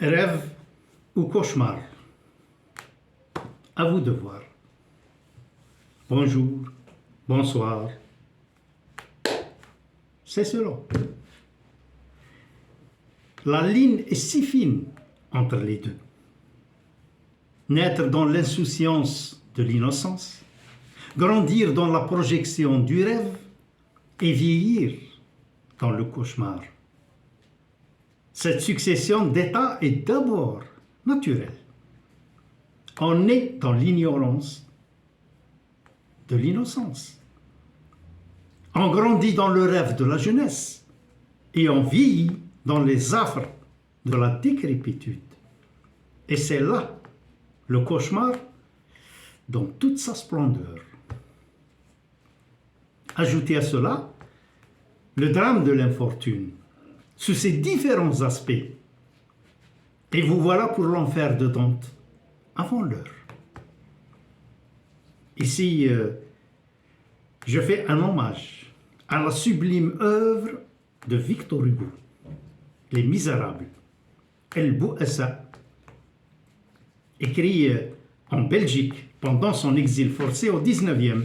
Rêve ou cauchemar? À vous de voir. Bonjour, bonsoir. C'est cela. La ligne est si fine entre les deux. Naître dans l'insouciance de l'innocence, grandir dans la projection du rêve et vieillir dans le cauchemar. Cette succession d'états est d'abord naturelle. On est dans l'ignorance de l'innocence. On grandit dans le rêve de la jeunesse et on vieillit dans les affres de la décrépitude. Et c'est là le cauchemar dans toute sa splendeur. Ajoutez à cela le drame de l'infortune sous ses différents aspects. Et vous voilà pour l'enfer de Dante avant l'heure. Ici, je fais un hommage à la sublime œuvre de Victor Hugo, Les Misérables, El Bouassa, écrit en Belgique pendant son exil forcé au XIXe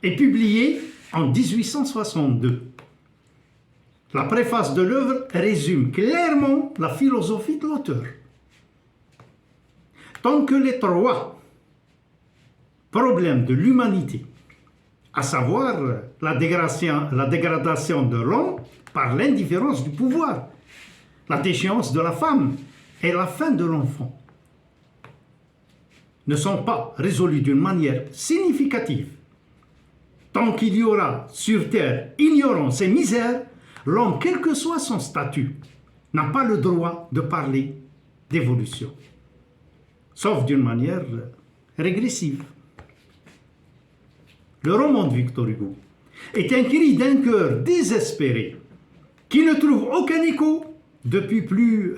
et publié en 1862. La préface de l'œuvre résume clairement la philosophie de l'auteur. Tant que les trois problèmes de l'humanité, à savoir la dégradation de l'homme par l'indifférence du pouvoir, la déchéance de la femme et la fin de l'enfant, ne sont pas résolus d'une manière significative, tant qu'il y aura sur terre ignorance et misère, l'homme, quel que soit son statut, n'a pas le droit de parler d'évolution, sauf d'une manière régressive. Le roman de Victor Hugo est un cri d'un cœur désespéré qui ne trouve aucun écho depuis plus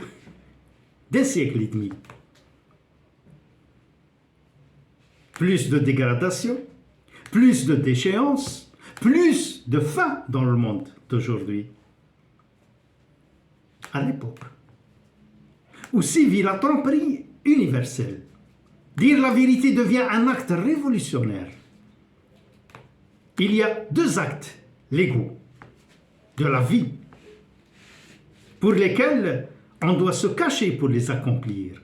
d'un siècle et demi. Plus de dégradation, plus de déchéance, plus de faim dans le monde d'aujourd'hui. À l'époque où sévit la tromperie universelle, dire la vérité devient un acte révolutionnaire. Il y a deux actes légaux de la vie pour lesquels on doit se cacher pour les accomplir.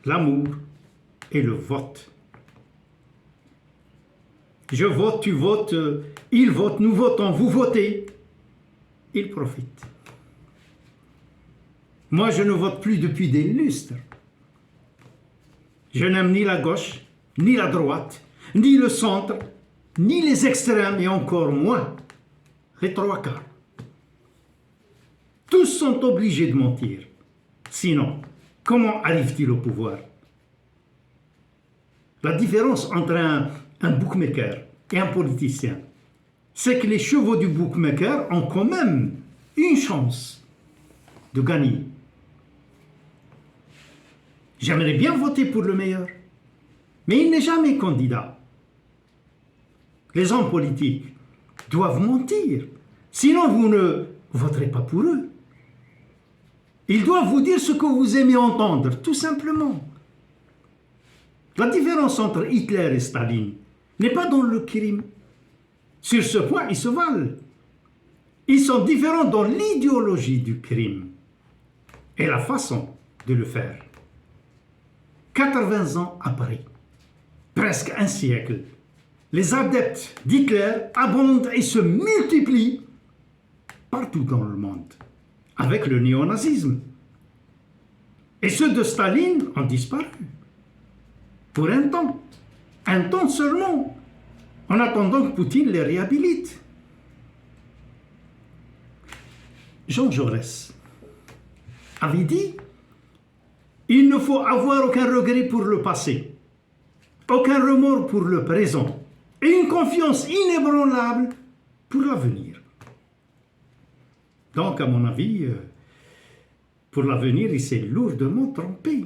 L'amour et le vote. Je vote, tu votes, il vote, nous votons, vous votez. Il profite. Moi, je ne vote plus depuis des lustres. Je n'aime ni la gauche, ni la droite, ni le centre, ni les extrêmes, et encore moins les trois quarts. Tous sont obligés de mentir. Sinon, comment arrive-t-il au pouvoir? La différence entre un bookmaker et un politicien, c'est que les chevaux du bookmaker ont quand même une chance de gagner. J'aimerais bien voter pour le meilleur, mais il n'est jamais candidat. Les hommes politiques doivent mentir, sinon vous ne voterez pas pour eux. Ils doivent vous dire ce que vous aimez entendre, tout simplement. La différence entre Hitler et Staline n'est pas dans le crime. Sur ce point, ils se valent. Ils sont différents dans l'idéologie du crime et la façon de le faire. 80 ans après, presque un siècle, les adeptes d'Hitler abondent et se multiplient partout dans le monde, avec le néonazisme. Et ceux de Staline ont disparu. Pour un temps seulement, en attendant que Poutine les réhabilite. Jean Jaurès avait dit: il ne faut avoir aucun regret pour le passé, aucun remords pour le présent, et une confiance inébranlable pour l'avenir. Donc, à mon avis, pour l'avenir, il s'est lourdement trompé,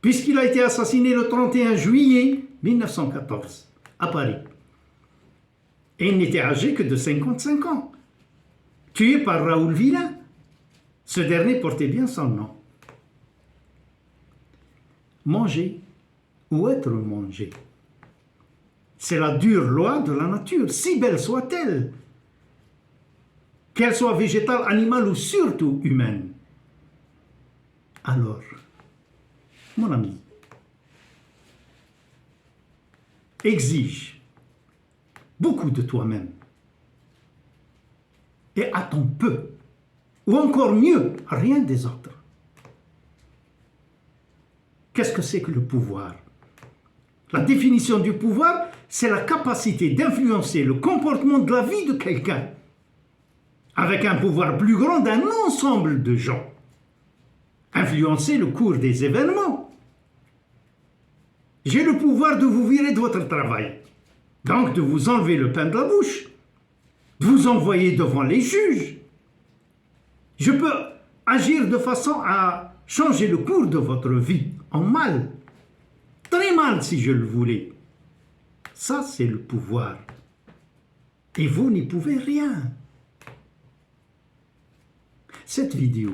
puisqu'il a été assassiné le 31 juillet 1914 à Paris. Et il n'était âgé que de 55 ans, tué par Raoul Villain. Ce dernier portait bien son nom. manger ou être mangé. C'est la dure loi de la nature, si belle soit-elle, qu'elle soit végétale, animale ou surtout humaine. Alors, mon ami, exige beaucoup de toi-même et attends peu, ou encore mieux, rien des autres. Qu'est-ce que c'est que le pouvoir? La définition du pouvoir, c'est la capacité d'influencer le comportement de la vie de quelqu'un avec un pouvoir plus grand d'un ensemble de gens. Influencer le cours des événements. J'ai le pouvoir de vous virer de votre travail, donc de vous enlever le pain de la bouche, de vous envoyer devant les juges. Je peux agir de façon à changer le cours de votre vie en mal, très mal si je le voulais. Ça, c'est le pouvoir. Et vous n'y pouvez rien. Cette vidéo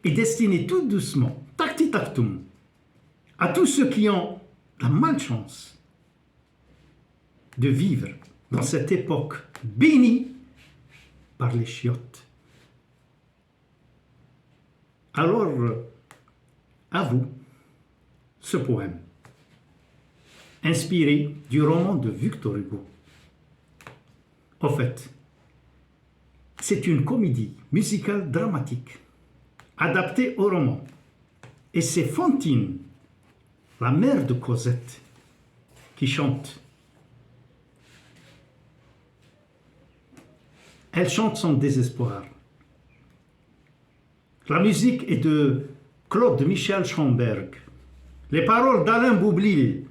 est destinée tout doucement, tacti tactum, à tous ceux qui ont la malchance de vivre dans cette époque bénie par les chiottes. Alors, à vous, ce poème, inspiré du roman de Victor Hugo. En fait, c'est une comédie musicale dramatique, adaptée au roman. Et c'est Fantine, la mère de Cosette, qui chante. Elle chante son désespoir. La musique est de Claude Michel Schomberg. Les paroles d'Alain Boublil.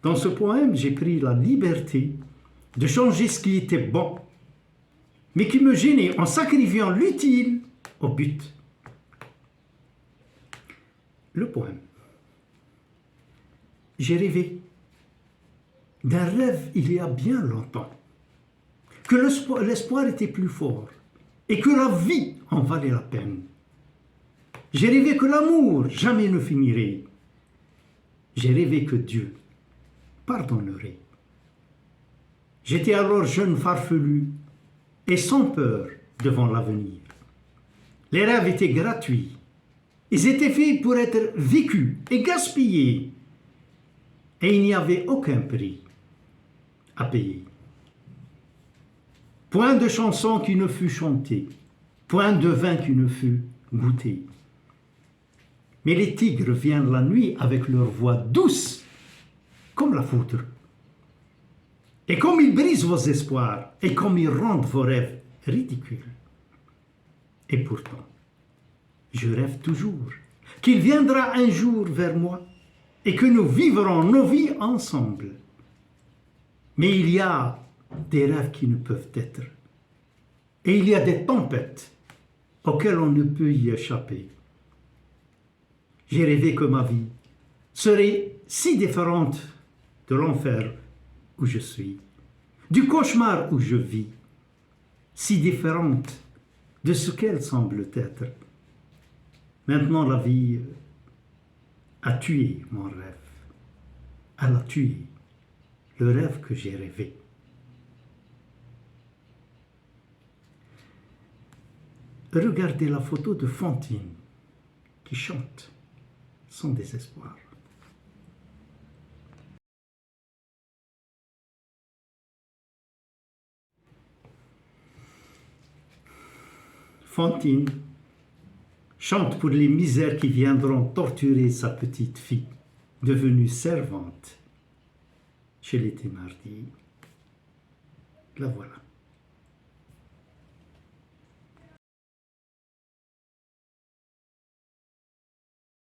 Dans ce poème, j'ai pris la liberté de changer ce qui était bon, mais qui me gênait en sacrifiant l'utile au but. Le poème. J'ai rêvé d'un rêve il y a bien longtemps, que l'espoir était plus fort et que la vie en valait la peine. J'ai rêvé que l'amour jamais ne finirait. J'ai rêvé que Dieu pardonnerait. J'étais alors jeune farfelu et sans peur devant l'avenir. Les rêves étaient gratuits. Ils étaient faits pour être vécus et gaspillés. Et il n'y avait aucun prix à payer. Point de chanson qui ne fût chantée, point de vin qui ne fût goûté. Mais les tigres viennent la nuit avec leur voix douce, comme la foudre. Et comme ils brisent vos espoirs, et comme ils rendent vos rêves ridicules. Et pourtant, je rêve toujours qu'il viendra un jour vers moi et que nous vivrons nos vies ensemble. Mais il y a des rêves qui ne peuvent être. Et il y a des tempêtes auxquelles on ne peut y échapper. J'ai rêvé que ma vie serait si différente de l'enfer où je suis, du cauchemar où je vis, si différente de ce qu'elle semble être. Maintenant, la vie a tué mon rêve. Elle a tué le rêve que j'ai rêvé. Regardez la photo de Fantine qui chante son désespoir. Fantine chante pour les misères qui viendront torturer sa petite fille, devenue servante chez les Thénardier. La voilà.